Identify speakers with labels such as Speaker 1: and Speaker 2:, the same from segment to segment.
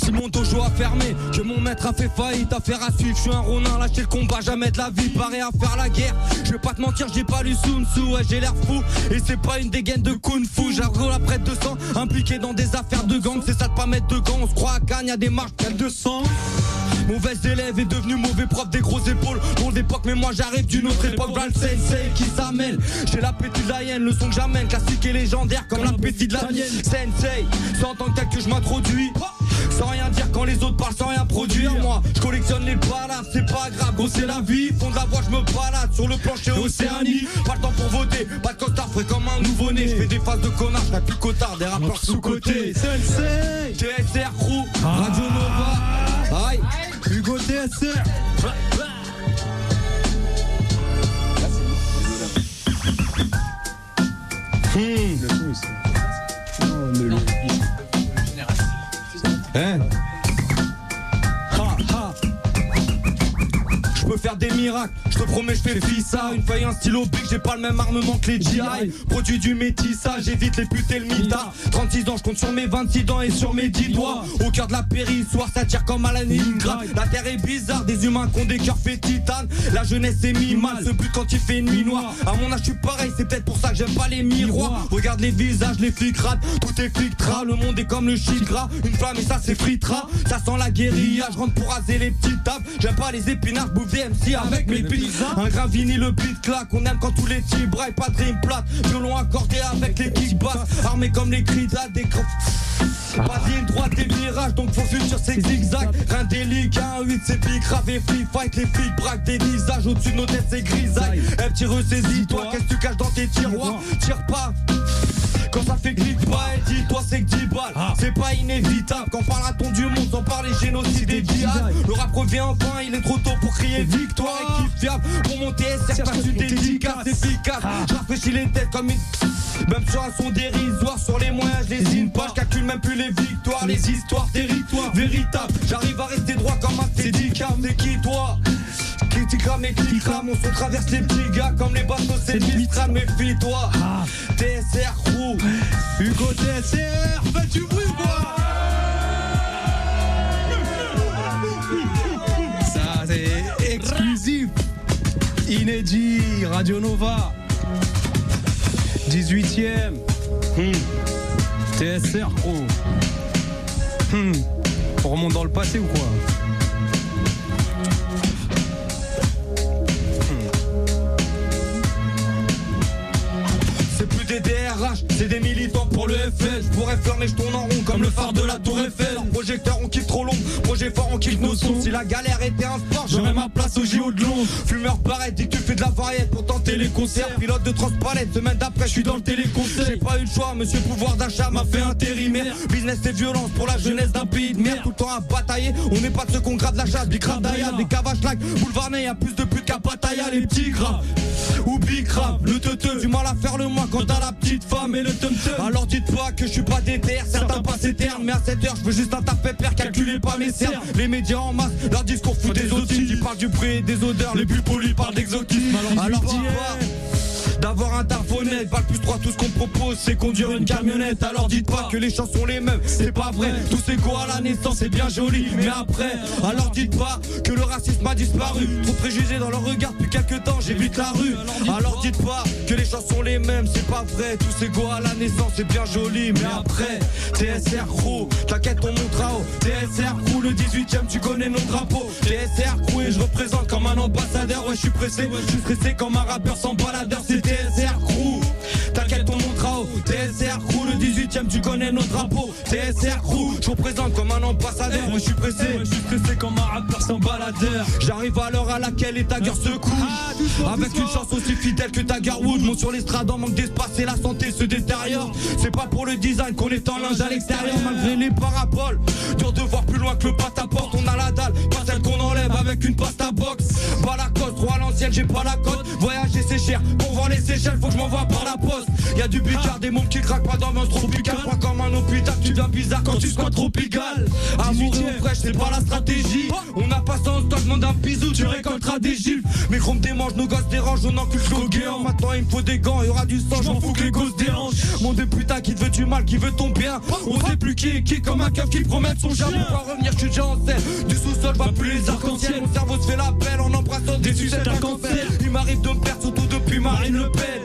Speaker 1: si mon dojo a fermé, que mon maître a fait faillite, affaire à suivre, je suis un ronin, lâcher le combat, jamais de la vie, pareil à faire la guerre. Je vais pas te mentir, j'ai pas lu Sun Tzu, ouais j'ai l'air fou, et c'est pas une dégaine de Kung Fu. J'arrive après 200, impliqué dans des affaires de gang, c'est ça de pas mettre de gants, on se croit à Cannes, y'a des marches, quel 200. Mauvais élève est devenu mauvais prof, des grosses épaules, drôle d'époque, mais moi j'arrive d'une autre époque. Dans le sensei qui s'amène, j'ai l'appétit de la hyène, le son que j'amène, classique et légendaire comme l'appétit de la mienne. Sensei, c'est en tant que tel que je m'introduis, sans rien dire quand les autres parlent, sans rien produire. Moi, je collectionne les balades, c'est pas grave, gros c'est la vie. Fond de la voie, je me balade sur le plancher Océanie. Pas le temps pour voter, pas de costard, frais comme un nouveau-né. Je fais des phases de connard, je plus cotard, des rappeurs sous-côté. Sensei, TSR Crew, Radio Nova, aïe, Hugo TSR.
Speaker 2: Le son ici. Non, le
Speaker 1: hein? Je peux faire des miracles, je te promets je fais fissa. Une feuille, un stylo bic, j'ai pas le même armement que les GI. Produit du métissage, j'évite les putes et le mitard. 36 ans, je compte sur mes 26 dents et sur mes 10 doigts. Au cœur de la périssoire, ça tire comme à la Leningrad. La terre est bizarre, des humains qui ont des cœurs faits titane. La jeunesse est mi-mal, ce but quand il fait nuit noire. À mon âge je suis pareil, c'est peut-être pour ça que j'aime pas les miroirs. Regarde les visages, les flics ratent, tout est filtra. Le monde est comme le shit gras, une flamme et ça c'est fritera. Ça sent la guérilla, je rentre pour raser les petites tables. J'aime pas les épinards, je bouffe des MC avec mes pizzas. Un grain vinyle, le beat claque, on aime quand tous les types braillent, pas de rime plate. Violon accordé avec les kicks basses, armés comme les cris des crocs. Vas-y une droite et virage, donc faut futur c'est zigzag. Rien délicat, un 8 c'est pique, rave et free fight. Les flics braquent des visages, au-dessus de nos têtes c'est grisaille. Eh petit ressaisis-toi, qu'est-ce que tu caches dans tes tiroirs? Tire pas quand ça fait clic pas, et dis-toi c'est que 10 balles, c'est pas inévitable. Quand parlera-t-on du monde sans parler génocide et djihad? Le rap revient enfin, il est trop tôt pour crier victoire. Équipe fiable, pour monter SR, t'as su dédicace, efficace. Je rafraîchis les têtes comme une... Même sur un son dérisoire, sur les moyens je lésine pas. Je calcule même plus les victoires, les histoires, territoires véritables. J'arrive à rester droit comme un fédicam. C'est qui toi? Criticam et clickram, on se traverse les petits gars comme les bateaux, c'est le Mistral, méfie-toi. TSR Crew, Hugo TSR, fais du bruit quoi. Ça c'est exclusif, inédit, Radio Nova, 18ème, TSR Crew. On remonte dans le passé ou quoi? Des DRH, c'est des militants pour le FL. Je pourrais fermer, je tourne en rond comme le phare de la tour Eiffel. En projecteur on kiffe trop long, projet fort on kiffe nos sons. Si la galère était un sport, j'aurais ma place au JO de Londres. Fumeur pareil, dis que tu fais de la variette pour tenter les concerts. Pilote de transpalette, semaine d'après je suis dans le téléconseil. J'ai pas eu le choix, monsieur pouvoir d'achat m'a fait intérimaire. Business et violence pour la jeunesse d'un pays de merde. Tout le temps à batailler, on n'est pas de ceux qu'on grade la chasse. Big Rap Daya, des cavaches lac, boulevard Ney, y'a plus de putes qu'à Pattaya. Les petits graves ou big rap, le teuteux, du mal à faire le moins quand t'as la petite femme et le tum-tum. Alors dites pas que je suis pas déter, certains passent éternes. Mais à 7 heures je veux juste un taf pépère, calculez pas mes cernes. Les médias en masse, leur discours fout des autistes. Ils parlent du bruit et des odeurs, les plus polis parlent d'exotisme. Alors dis pas d'avoir un taf honnête, balle plus 3, tout ce qu'on propose c'est conduire une camionnette. Alors dites pas que les chances sont les mêmes, c'est pas vrai. Tous égaux à la naissance c'est bien joli, mais après. Alors dites pas que le racisme a disparu, trop préjugés dans leur regard depuis quelques temps, j'évite la rue. Alors dites pas que les chances sont les mêmes, c'est pas vrai. Tous égaux à la naissance c'est bien joli, mais après. TSR Crew, t'inquiète on montera haut. TSR Crew, le 18ème tu connais nos drapeaux. TSR Crew et je représente comme un ambassadeur. Ouais je suis pressé, je suis stressé comme un rappeur sans baladeur. C'est TSR Crew, t'inquiète on montera haut. TSR Crew, le 18ème tu connais nos drapeaux. TSR Crew, je représente comme un ambassadeur. Moi je suis pressé, comme un rappeur sans baladeur. J'arrive à l'heure à laquelle les taggers se couchent, avec une chance aussi fidèle que Tiger Woods. Monte sur l'estrade en manque d'espace et la santé se détériore. C'est pas pour le design qu'on est en linge à l'extérieur. Malgré les paraboles, dur de voir plus loin que le pâte-à-porte. On a la dalle, pas celle qu'on enlève avec une pasta box. Pas la coste, trop à l'ancienne, j'ai pas la cote. Voyager c'est cher, pour voir les échelles faut que je m'envoie par la poste. Y'a du bicard, des mômes qui craquent pas d'ambiance tropicale. Pas comme un hôpital, tu deviens bizarre quand tu squattes tropical. Amour et fraîche, c'est pas la stratégie. On n'a pas ça, on te demande un bisou, tu récolteras des gifles. Mes chromes démangent, nos gosses dérangent, on encule le guéant. Maintenant il me faut des gants, y'aura du sang, j'm'en fous que les gosses déhanchent. Mon deux putain qui te veut du mal, qui veut ton bien. On sait plus qui est qui, comme un keuf qui promet son chien. Pour pas revenir, j'suis déjà en selle. Du sous-sol, va plus les arcs-en-ciel. Mon cerveau se fait la belle en embrassant des sucettes à cancer. Il m'arrive de me perdre, surtout depuis Marine Le Pen.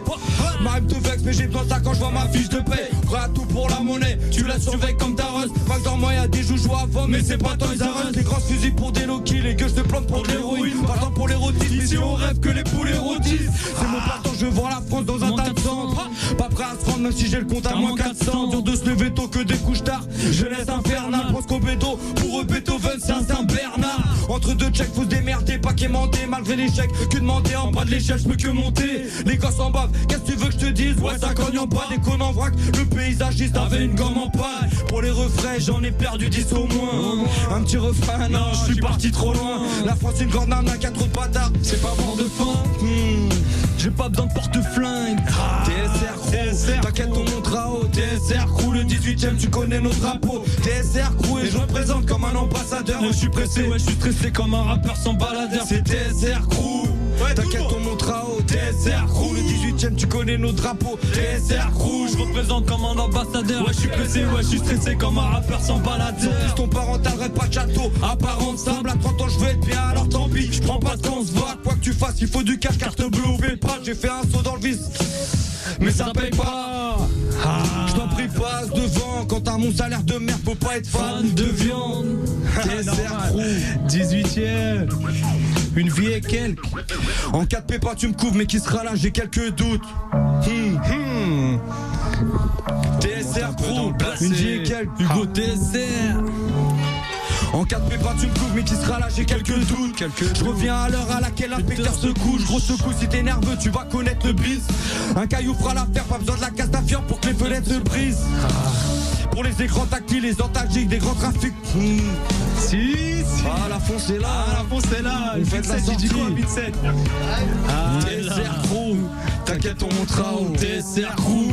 Speaker 1: M'arrive de vexe, mais j'ai besoin de ça quand je vois ma fiche de paie. Prêt à tout pour la monnaie, tu la surveilles comme ta rose. Pas que dans moi y'a des joujoux avant, mais c'est pas Toys R Us. Les grosses fusils pour des low-kills, les gueules se plantent pour de l'héroïne. Pas tant pour l'érotisme, ici on rêve que les poules érotisent. C'est mon partant, je vends la France dans un tas de centre. Pas prêt à se rendre même si j'ai le compte à moins 400. Dur de se lever tôt que des couches tard. Jeunesse infernale, pense qu'au bédo. Pour eux Beethoven c'est un Saint-Bernard. Entre deux checks faut se démerder, pas quémander. Malgré l'échec, que demander en bas de l'échelle, je peux que monter. Les gosses en bave, qu'est-ce que tu veux que je te dise? Ouais ça cogne en bas, des cons en vrac. Le paysagiste avait une gomme en panne. Pour les refrains j'en ai perdu 10 au moins. Un petit refrain, non je suis parti trop loin. La France une grande nana qui a trop de bâtards. C'est pas mort de faim. J'ai pas besoin de porte-flingue. TSR, t'inquiète on montera haut. TSR crew, le 18ème tu connais nos drapeaux. TSR crew et je représente comme un ambassadeur. Je suis pressé, ouais je suis stressé comme un rappeur sans baladeur. C'est TSR crew, t'inquiète on montera haut. TSR crew, le 18ème tu connais nos drapeaux. TSR crew, je représente comme un ambassadeur. Ouais je suis pressé, ouais je suis stressé comme un rappeur sans baladeur. Ton parental rêve pas de château, apparent simple. À 30 ans je veux être bien alors tant pis. Je prends pas de temps, on se voit. Quoi que tu fasses il faut du cash, carte bleue au pas. J'ai fait un saut dans le vice, mais ça paye pas. Je t'en prie passe devant. Quand t'as mon salaire de merde faut pas être fan de viande. TSR crew 18ème, une vie et quelques. En cas de pépin tu me couvres mais qui sera là j'ai quelques doutes. TSR crew, une vie et quelques. Hugo TSR. En cas de pépin tu me couvres mais qui sera là j'ai quelques doutes. Je reviens à l'heure à laquelle l'inspecteur se couche. Gros secousse si t'es nerveux tu vas connaître le bis. Un caillou fera l'affaire, pas besoin de la casse d'affaire pour que les fenêtres se brisent. Pour les écrans tactiles, les antalgiques, des grands trafics. Si. Ah la fonce est là.
Speaker 2: Ah la fonce est là.
Speaker 1: On fait la sortie.
Speaker 2: TSR
Speaker 1: crew, t'inquiète on montera au TSR crew.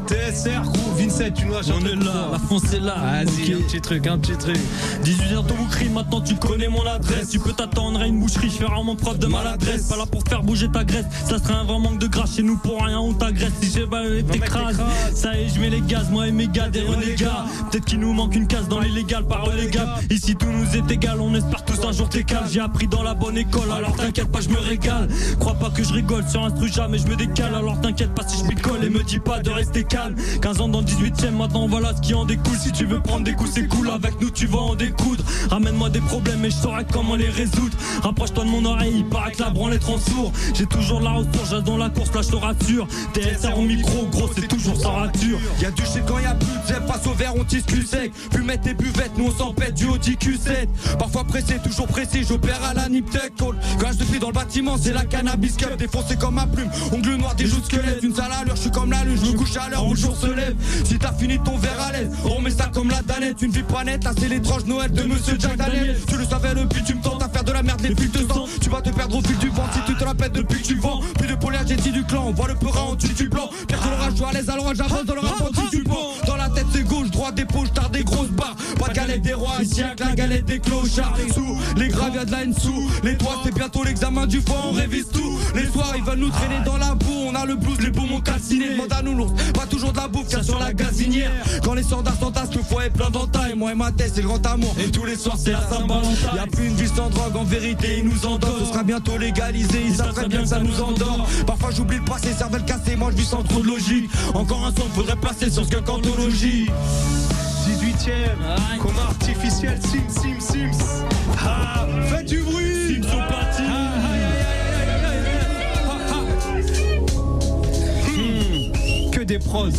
Speaker 2: TSR crew, Vincent, tu nous as chanté.
Speaker 3: On est là, la France est là.
Speaker 2: Vas-y,
Speaker 3: okay. Un petit truc. 18h ton boucris, maintenant tu connais mon adresse. Tu peux t'attendre à une boucherie, je fais vraiment preuve de maladresse. Pas là pour faire bouger ta graisse, ça serait un vrai manque de grâce. Chez nous pour rien on t'agresse. Si j'ai balayé t'écrases, ça y est je mets les gaz, moi et mes gars des renégats. Peut-être qu'il nous manque une case dans l'illégal, pas relégable. Ici tout nous est égal, on espère tous un jour t'écale. J'ai appris dans la bonne école, alors t'inquiète pas je me régale. Crois pas que je rigole sur un truc jamais je me décale. Alors t'inquiète pas si je picole et me dis pas de rester calme. 15 ans dans le 18ème, maintenant voilà ce qui en découle. Si tu veux prendre des coups c'est cool, avec nous tu vas en découdre. Ramène-moi des problèmes et je saurai comment les résoudre. Rapproche-toi de mon oreille, il paraît que la branlette rend sourd. J'ai toujours de la ressource, j'attends la course, là je te rassure. TSR au micro, gros c'est toujours sans rature.
Speaker 1: Y'a du shit quand y'a plus de zèbre, face au verre on tisse cul sec. Fumette et buvette, nous on s'en pète du Audi Q7. Parfois pressé, toujours précis, j'opère à la Niptec. Quand je te prie dans le bâtiment, c'est la cannabis cup. Défoncé comme ma plume, ongle noir, des joues de squelette. Une sale allure, je suis comme la lune, je me couche à l'heure où le jour se lève. Si t'as fini ton verre à l'aise, on met ça comme la danette. Une vie pas nette, là c'est l'étrange Noël de Monsieur Jack Daniel. Tu le savais le but, tu me tentes à faire de la merde, les fils de sang. Tu vas te perdre au fil du vent si tu te la pètes depuis que tu vends. Plus de poliage et du clan, on voit le peurat en dessus du blanc. Pierre de l'orage, je à l'aise à l'orage, j'avance dans le rap du banc. Dans la tête c'est gauche, droite des poches, tard des grosses barres. Pas de galette des rois, ici y'a que la galette des clochards. Sous les graves y'a de la haine sous les toits, c'est bientôt l'examen du fond, on révise tout. Les soirs ils veulent nous traîner dans la boue, on a le blues, les poumons calcinés. Demande à nous l'ours, pas toujours de la bouffe, car sur la gazinière. Quand les soldats s'entassent, le foie est plein d'entailles. Moi et ma tête c'est le grand amour, et tous les soirs c'est la Saint-Valentin. Y'a plus une vie sans drogue, en vérité ils nous endorment. Ce sera bientôt légalisé, ils savent très bien que ça nous endort. Parfois j'oublie le passé, cervelle cassée, moi je vis sans trop de logique. Encore un son faudrait placer sur ce que cantologie.
Speaker 2: 18ème, comme artificiel, Sims. Ah, faites du bruit.
Speaker 3: Sims au platine.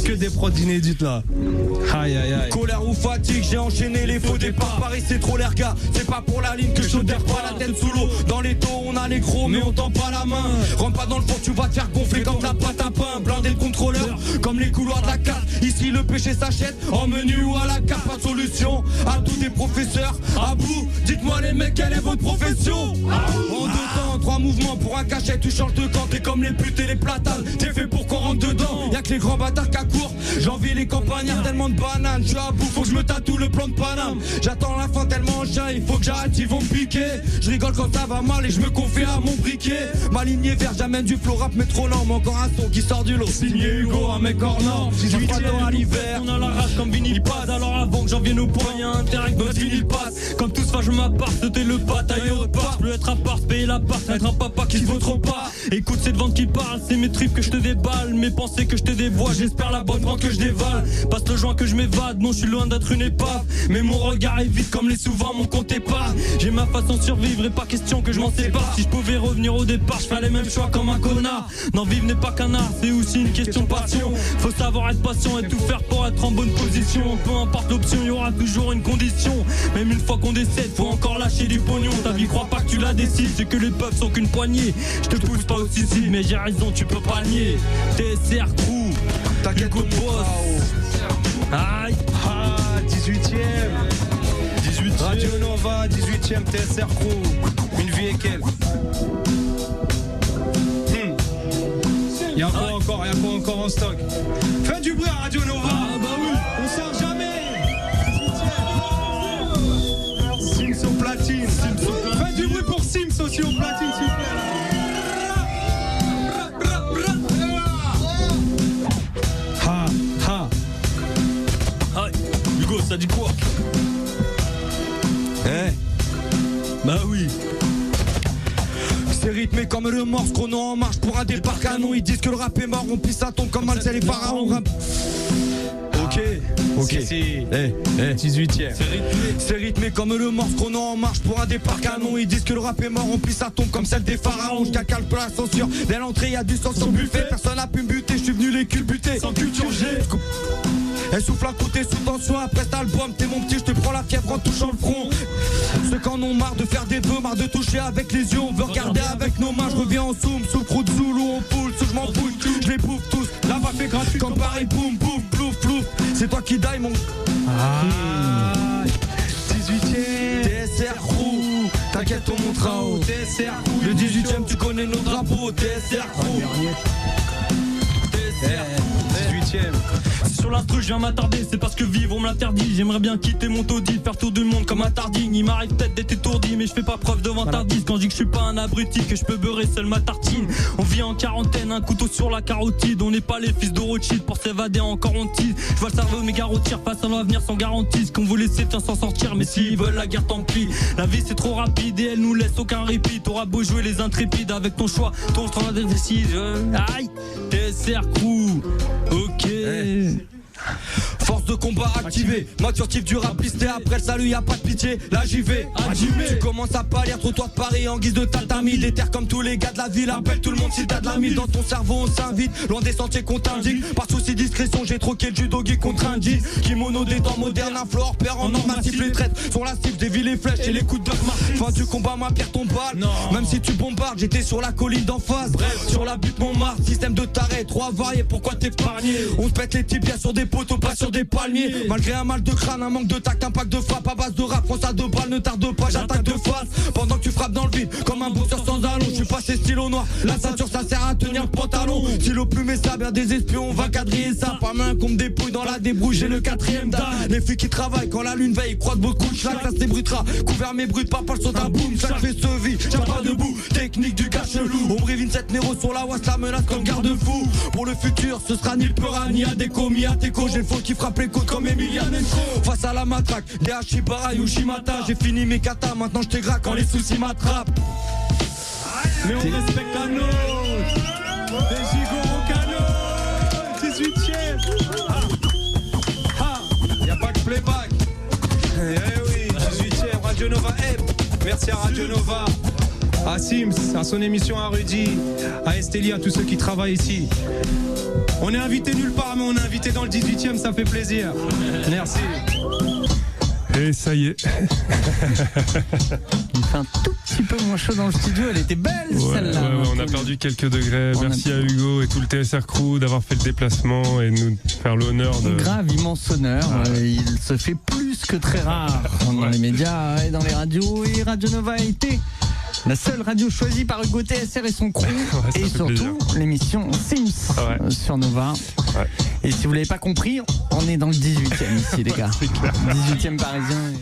Speaker 2: Que des prods inédites là. Aïe aïe aïe.
Speaker 1: Colère ou fatigue, j'ai enchaîné les faux départs. Paris c'est trop l'air gars, c'est pas pour la ligne que je n'odère pas la tête sous l'eau. Dans les taux on a les gros mais on tend pas la main. Rentre pas dans le fond, tu vas te faire gonfler comme la pâte à pain. Blindé le contrôleur, comme les couloirs de la carte. Ici le péché s'achète, en menu ou à la carte. Pas de solution, à tous des professeurs. À bout, dites-moi les mecs quelle est votre profession. En 2 temps, 3 mouvements pour un cachet. Tu changes de camp, t'es comme les putes et les platanes. T'es fait pour qu'on rentre dedans. les grands bâtards qu'à court. J'envie les campagnards, tellement de bananes. Je suis à bout, faut que je me tatoue le plan de Paname. J'attends la fin tellement chien, il faut que j'arrête, ils vont me piquer. Je rigole quand ça va mal et je me confie à mon briquet. Ma lignée verte, j'amène du flow rap mais trop lent. Mais encore un son qui sort du lot. Signé Hugo, un mec hors norme. 18e à l'hiver.
Speaker 3: On a la rage comme vinyle passe. Alors avant que j'en vienne au point, y'a un terrain que notre vinyle passe. Comme tous fa je m'appart, c'était le bataille au part. Plus être à part, payer la part, être un papa qui se vaut trop pas. Écoute cette vente qui parle, c'est mes tripes que je te déballe. Mes pensées que je te dévoile, j'espère la bonne vente que je dévale. Passe le joint que je m'évade, non je suis loin d'être une épave. Mais mon regard est vide comme les souvent mon compte est pas. J'ai ma façon de survivre et pas question que je m'en sépare. Si je pouvais revenir au départ, je ferais les mêmes choix comme un connard. Non vivre n'est pas qu'un art, c'est aussi une question de passion. Faut savoir être patient et tout faire pour être en bonne position. Peu importe l'option, il y aura toujours une condition. Même une fois qu'on décède, faut encore lâcher du pognon. Ta vie crois pas que tu la décides, c'est que les peuples sont qu'une poignée. Je te pousse pas au suicide, mais j'ai raison, tu peux pas le nier. TSR Crew,
Speaker 1: t'inquiète
Speaker 3: Hugo Boss. Aïe.
Speaker 2: Ah, 18e Radio Nova, 18e TSR Crew. Une vie et quelle. Y'a quoi encore en stock. Fais du bruit à Radio Nova.
Speaker 3: Ah bah oui.
Speaker 2: On sert jamais. 18e Sims au platine. Fais du bruit pour Sims aussi au platine s'il vous plaît.
Speaker 3: Aïe. Hugo, ça dit quoi? Bah oui.
Speaker 1: C'est rythmé comme le morse, chrono en marche pour un départ canon. Ils disent que le rap est mort, on pisse ça tombe comme Marcel et Pharaon. Ok.
Speaker 2: Si.
Speaker 1: 18e. C'est rythmé comme le morse, chrono en marche pour un départ canon. Ils disent que le rap est mort, on pisse ça tombe comme celle des pharaons. J'calcale peu la censure. Dès l'entrée, y'a du sang sur le buffet. Personne n'a pu me buter, je suis venu les culbuter. Sans culture G. Elle souffle à côté sous tension après cet album. T'es mon petit, je te prends la fièvre en touchant le front. Ceux qui en ont marre de faire des vœux, marre de toucher avec les yeux. On veut regarder avec nos mains, je reviens en zoom. Sous le crew de Zoulou, on poule, sous je m'en fous. Je les bouffe tous, la va fait gratuit. Comme pareil, boum, boum, plouf, plouf. C'est toi qui die mon.
Speaker 2: 18e
Speaker 1: TSR Crew, t'inquiète on montera haut.
Speaker 2: TSR Crew.
Speaker 1: Le 18e tu connais nos drapeaux. TSR Crew.
Speaker 2: 18e.
Speaker 3: Sur l'instru je viens m'attarder, c'est parce que vivre on me l'interdit. J'aimerais bien quitter mon taudis, faire tour du monde comme un tardine. Il m'arrive peut-être d'être étourdi, mais je fais pas preuve de vantardise. Quand je dis que je suis pas un abruti, que je peux beurrer seul ma tartine. On vit en quarantaine, un couteau sur la carotide. On n'est pas les fils de Rothschild pour s'évader encore on tease. Je vois le cerveau méga rôtir face à l'avenir sans garantie. Ce qu'on veut laisser tiens sans sortir, mais s'ils veulent la guerre tant pis. La vie c'est trop rapide et elle nous laisse aucun répit. T'auras beau jouer les intrépides avec ton choix, ton temps de décision. Aïe, TSR Crew, ok.
Speaker 1: Force de combat activée, mode furtif du rap listé. Après le salut y'a pas de pitié, là j'y vais. Tu commences à pâlir, trottoir de Paris en guise de tatami. Des terres comme tous les gars de la ville, appelle tout le monde si t'as de la mille. Dans ton cerveau on s'invite, loin des sentiers qu'on t'indique. Par souci discrétion j'ai troqué le judo geek contre un G. Kimono des temps modernes, un floor père en or massif. Les traites sont la cible des villes et flèches et les coups de Doc. Fin du combat ma pierre tombe balle. Même si tu bombardes, j'étais sur la colline d'en face. Bref, sur la butte Montmartre, système de taré, trop avarié, pourquoi t'épargner? On se pète les tibias sur des poteaux, pas sur des palmiers. Malgré un mal de crâne, un manque de tact, un pack de frappe à base de rap. France à deux balles, ne tarde pas, j'attaque de face. Pendant que tu frappes dans le vide, comme un boxeur sans allon. Je suis passé stylo noir, la ceinture ça sert à tenir le pantalon. Stylo plume et ça, bien des espions, on va quadriller ça. Pas main qu'on me dépouille dans la débrouille, j'ai le 4ème dan. Les filles qui travaillent quand la lune veille, croisent beaucoup de schlack, ça s'ébruitera. Couvert mes brutes, par le son d'un boom, chaque fait se vit, tiens pas debout. Technique du gars chelou, on brivine cette Nero sur la wasse, la menace comme garde-fou. Pour le futur, ce sera ni le Peura, ni Adeko, ni Ateko. J'ai le faux qui frappe les côtes comme Emilianenko. Face à la matraque, des Hachibara, Yoshimata. J'ai fini mes katas, maintenant je t'égraque quand les soucis m'attrapent.
Speaker 2: Mais on respecte la nôtre. Des gigots au canon. 18e. Y'a pas de playback. Eh oui, 18e, Radio Nova M. Merci à Radio Nova, à Sims, à son émission, à Rudy, à Estélie, à tous ceux qui travaillent ici. On est invité nulle part, mais on est invité dans le 18e, ça fait plaisir. Merci.
Speaker 4: Et ça y est.
Speaker 5: Il fait un tout petit peu moins chaud dans le studio, elle était belle celle-là.
Speaker 4: Ouais, on a perdu quelques degrés. Merci à Hugo et tout le TSR Crew d'avoir fait le déplacement et de nous faire l'honneur de...
Speaker 5: Grave, immense honneur. Il se fait plus que très rare dans les médias et dans les radios. Et Radio Nova a été La seule radio choisie par Hugo TSR et son crew.
Speaker 4: Ouais,
Speaker 5: et surtout, l'émission Sims sur Nova.
Speaker 4: Ouais.
Speaker 5: Et si vous l'avez pas compris, on est dans le 18e ici, les gars. 18e parisien.